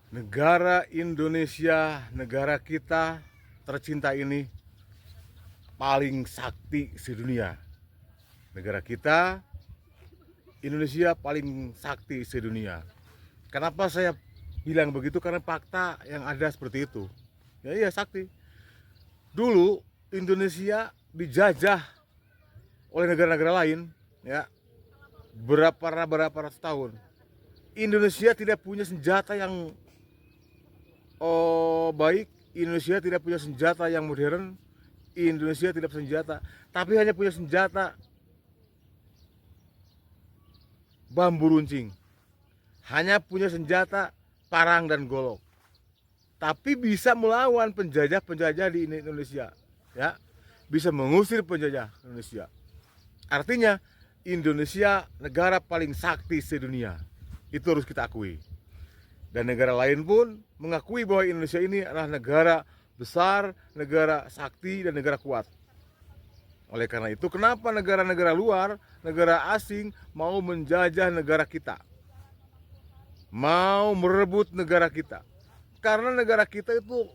Negara Indonesia, negara kita tercinta ini paling sakti sedunia. Negara kita, Indonesia paling sakti sedunia. Kenapa saya bilang begitu? Karena fakta yang ada seperti itu. Ya iya, sakti. Dulu Indonesia dijajah oleh negara-negara lain, ya, berapa ratus tahun. Indonesia tidak punya senjata yang baik. Indonesia tidak punya senjata yang modern. Indonesia tidak punya senjata, tapi hanya punya senjata bambu runcing. Hanya punya senjata parang dan golok. Tapi bisa melawan penjajah-penjajah di Indonesia, ya. Bisa mengusir penjajah Indonesia. Artinya Indonesia negara paling sakti sedunia. Itu harus kita akui. Dan negara lain pun mengakui bahwa Indonesia ini adalah negara besar, negara sakti, dan negara kuat. Oleh karena itu, kenapa negara-negara luar, negara asing mau menjajah negara kita? Mau merebut negara kita? Karena negara kita itu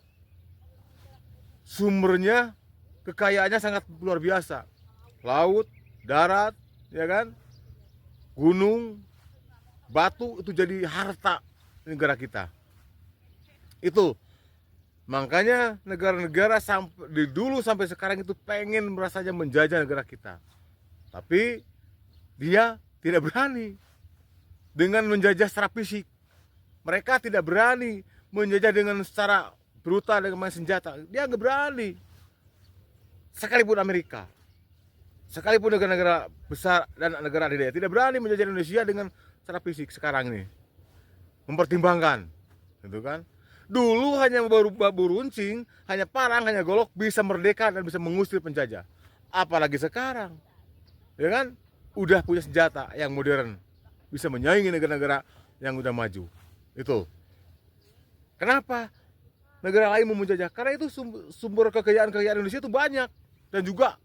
sumbernya, kekayaannya sangat luar biasa. Laut, darat, ya kan? Gunung, batu, itu jadi harta negara kita. Itu makanya negara-negara sampai dulu sampai sekarang itu pengen merasanya menjajah negara kita, tapi dia tidak berani dengan menjajah secara fisik. Mereka tidak berani menjajah dengan secara brutal dengan senjata. Dia nggak berani. Sekalipun Amerika, sekalipun negara-negara besar dan negara adidaya tidak berani menjajah Indonesia dengan secara fisik sekarang ini. Mempertimbangkan, gitu kan? Dulu hanya bambu runcing, hanya parang, hanya golok bisa merdeka dan bisa mengusir penjajah. Apalagi sekarang, ya kan? Udah punya senjata yang modern, bisa menyaingi negara-negara yang udah maju. Itu. Kenapa? Negara lain mau menjajah? Karena itu sumber kekayaan Indonesia itu banyak dan juga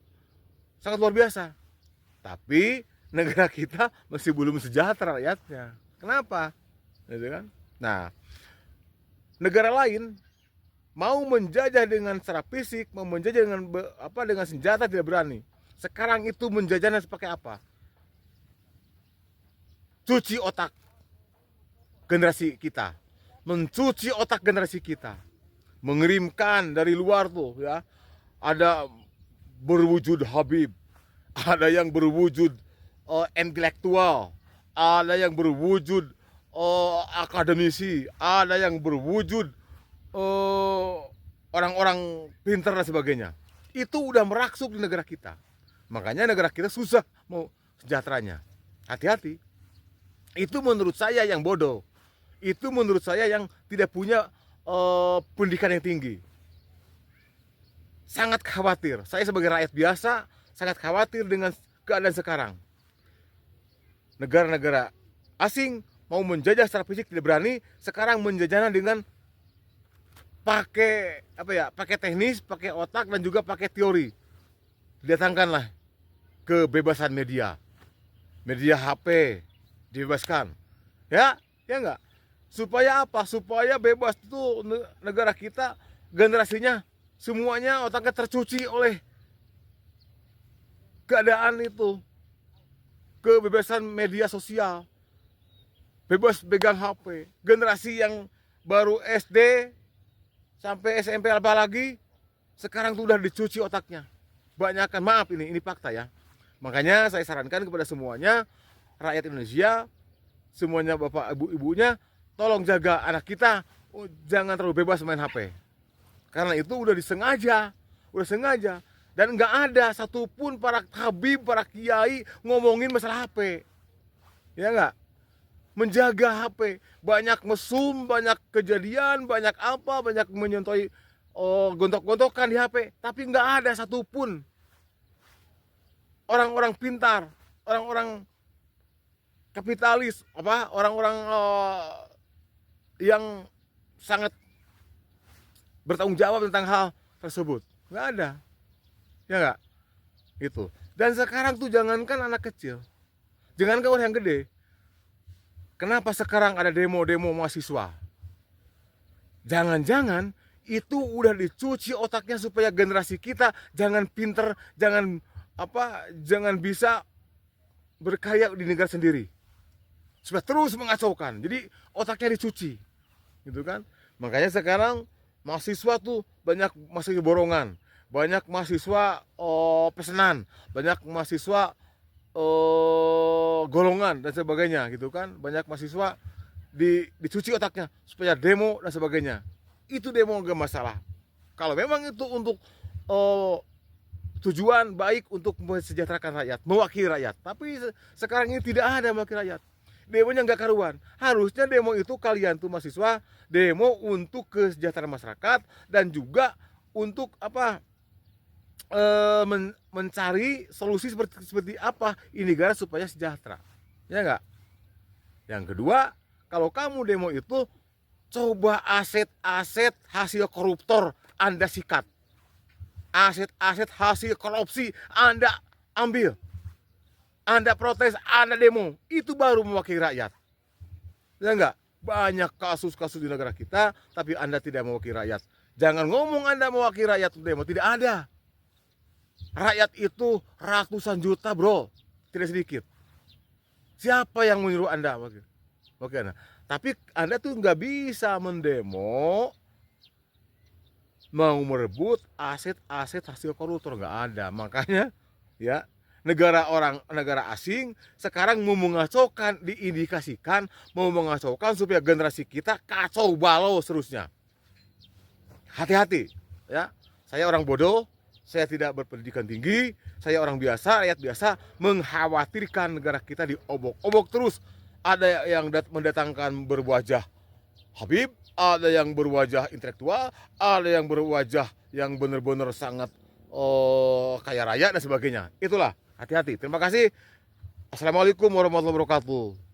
sangat luar biasa. Tapi negara kita masih belum sejahtera rakyatnya. Kenapa? Gitu kan? Nah, negara lain mau menjajah dengan secara fisik, mau menjajah dengan senjata tidak berani. Sekarang itu menjajahnya sepakai apa? Cuci otak generasi kita, mencuci otak generasi kita, mengirimkan dari luar tuh, ya, ada berwujud Habib, ada yang berwujud intelektual, ada yang berwujud akademisi, ada yang berwujud orang-orang pintar dan sebagainya. Itu udah merangsuk di negara kita. Makanya negara kita susah mau sejahteranya. Hati-hati. Itu menurut saya yang bodoh. Itu menurut saya yang tidak punya pendidikan yang tinggi. Sangat khawatir. Saya sebagai rakyat biasa sangat khawatir dengan keadaan sekarang. Negara-negara asing mau menjajah secara fisik tidak berani, sekarang menjajahnya dengan pakai apa ya? Pakai teknis, pakai otak dan juga pakai teori. Datangkanlah kebebasan media. Media HP dibebaskan. Ya, ya enggak? Supaya apa? Supaya bebas itu negara kita generasinya semuanya otaknya tercuci oleh keadaan itu. Kebebasan media sosial. Bebas pegang HP. Generasi yang baru SD sampai SMP apalagi sekarang tuh udah dicuci otaknya. Banyakan, maaf ini fakta ya. Makanya saya sarankan kepada semuanya rakyat Indonesia, semuanya bapak ibu-ibunya, tolong jaga anak kita, jangan terlalu bebas main HP. Karena itu udah sengaja. Dan nggak ada satupun para habib, para kiai ngomongin masalah HP. Ya nggak? Menjaga HP. Banyak mesum, banyak kejadian, banyak apa, banyak menyentuhi gontok-gontokan di HP. Tapi nggak ada satupun orang-orang pintar, orang-orang kapitalis, orang-orang yang sangat bertanggung jawab tentang hal tersebut. Nggak ada. Ya nggak? Itu. Dan sekarang tuh jangankan anak kecil, jangankan orang yang gede. Kenapa sekarang ada demo-demo mahasiswa? Jangan-jangan itu udah dicuci otaknya supaya generasi kita jangan pinter, jangan bisa berkarya di negara sendiri. Supaya terus mengacaukan. Jadi otaknya dicuci. Gitu kan? Makanya sekarang mahasiswa tuh banyak mahasiswa borongan, banyak mahasiswa pesanan, banyak mahasiswa golongan dan sebagainya gitu kan. Banyak mahasiswa dicuci otaknya supaya demo dan sebagainya. Itu demo gak masalah. Kalau memang itu untuk tujuan baik untuk mensejahterakan rakyat, mewakili rakyat. Tapi sekarang ini tidak ada mewakili rakyat. Demonya nggak karuan. Harusnya demo itu kalian tuh mahasiswa demo untuk kesejahteraan masyarakat dan juga untuk mencari solusi seperti apa ini negara supaya sejahtera. Ya enggak? Yang kedua, kalau kamu demo itu coba aset-aset hasil koruptor Anda sikat. Aset-aset hasil korupsi Anda ambil. Anda protes, Anda demo, itu baru mewakili rakyat. Ya enggak? Banyak kasus-kasus di negara kita, tapi Anda tidak mewakili rakyat. Jangan ngomong Anda mewakili rakyat demo, tidak ada. Rakyat itu ratusan juta, bro, tidak sedikit. Siapa yang menyuruh Anda? Oke, nah. Tapi Anda tuh nggak bisa mendemo mau merebut aset-aset hasil koruptor, nggak ada. Makanya ya negara asing sekarang mau mengacaukan, diindikasikan mau mengacaukan supaya generasi kita kacau balau seterusnya. Hati-hati ya. Saya orang bodoh, saya tidak berpendidikan tinggi, saya orang biasa, rakyat biasa, mengkhawatirkan negara kita diobok-obok terus. Ada yang mendatangkan berwajah Habib, ada yang berwajah intelektual, ada yang berwajah yang benar-benar sangat kaya raya dan sebagainya. Itulah, hati-hati. Terima kasih. Assalamualaikum warahmatullahi wabarakatuh.